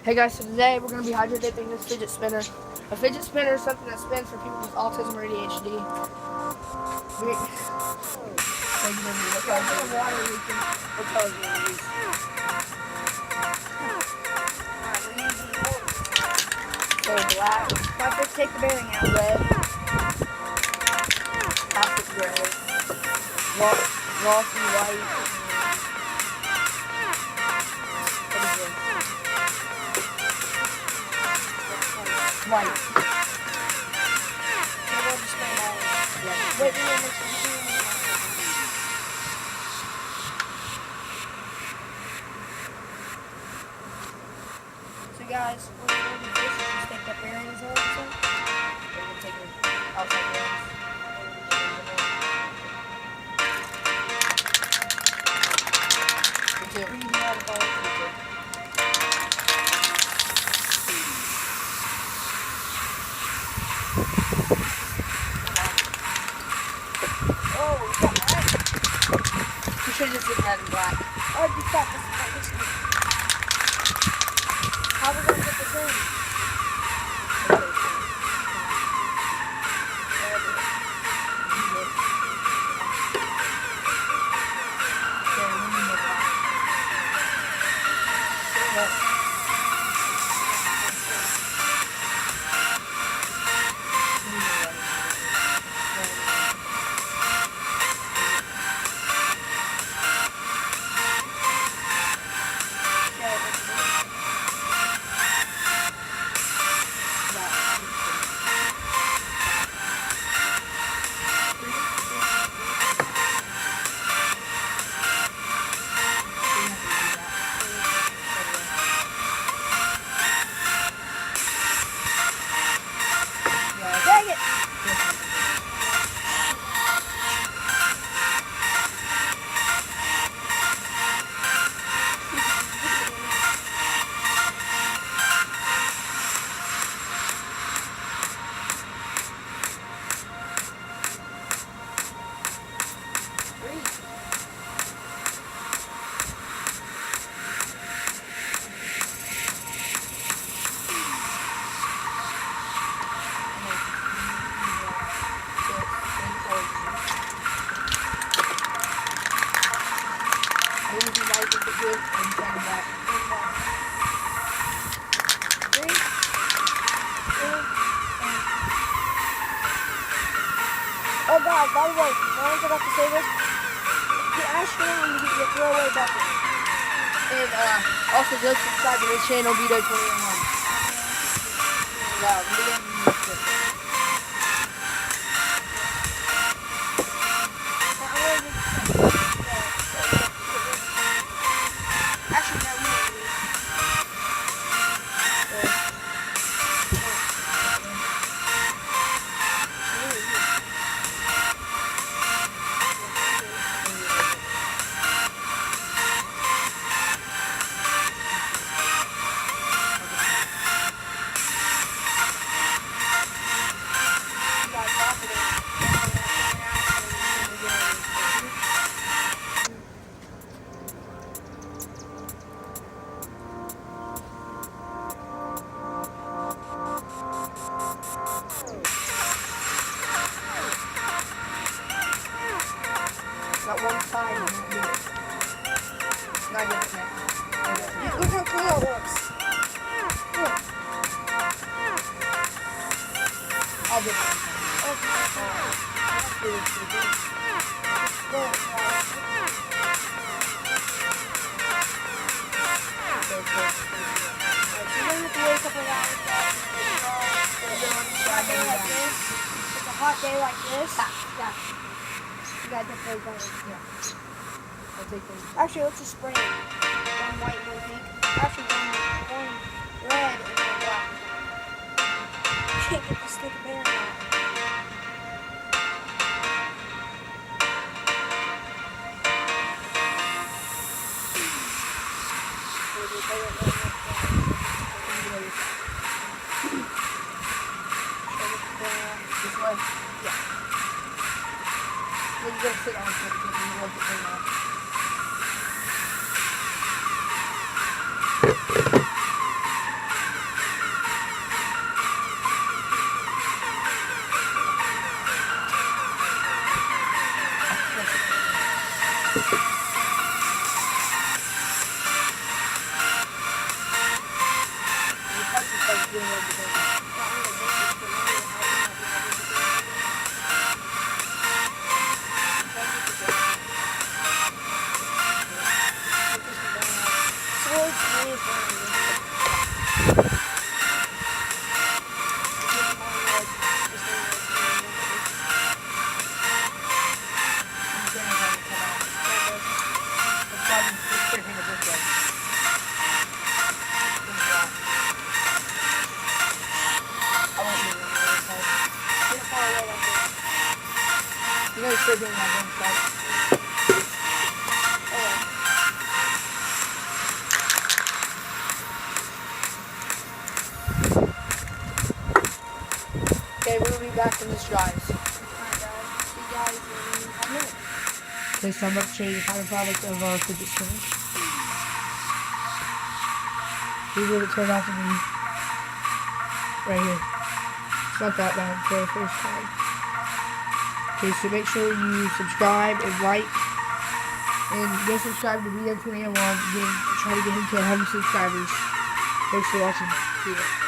Hey guys, so today we're going to be hydro-dipping this fidget spinner. A fidget spinner is something that spins for people with autism or ADHD. So black. First take the bearing out. Red. Plastic gray. Glossy white. What is this? White. Wait, so guys, we're going to do this. Just take the bearings out. We're going to take the outside bearings. You should just get that in black. Oh, you got this. How are we going to get this in? Oh God, by the way, no one's about to say this. The astronaut when you get your throwaway bucket. And also just subscribe to this channel, B-Day21. Yeah, Not one side, you do it. Not yet, man. Look how cool that looks. Look. I'll do it. It's a hot day like this. Yeah. You gotta get those on. Yeah. I'll take those. Actually, let's just spray it. One white and one pink. Actually, one red and one black. Can't get the stick of bear out. This way? Yeah. Then you gotta sit on it because you want the thing off. You know, still doing my bench, right? Okay, we'll be back from this drive. Alright, guys. See you guys in 5 minutes. Okay, so I'm about to show you the final product of our fidget spinner. Here's what it turned out to be. Right here. It's not that bad for the first time. Okay, so make sure you subscribe and like. And go subscribe to BM2001. Again, try to get him to 100 subscribers. Thanks for watching. See ya.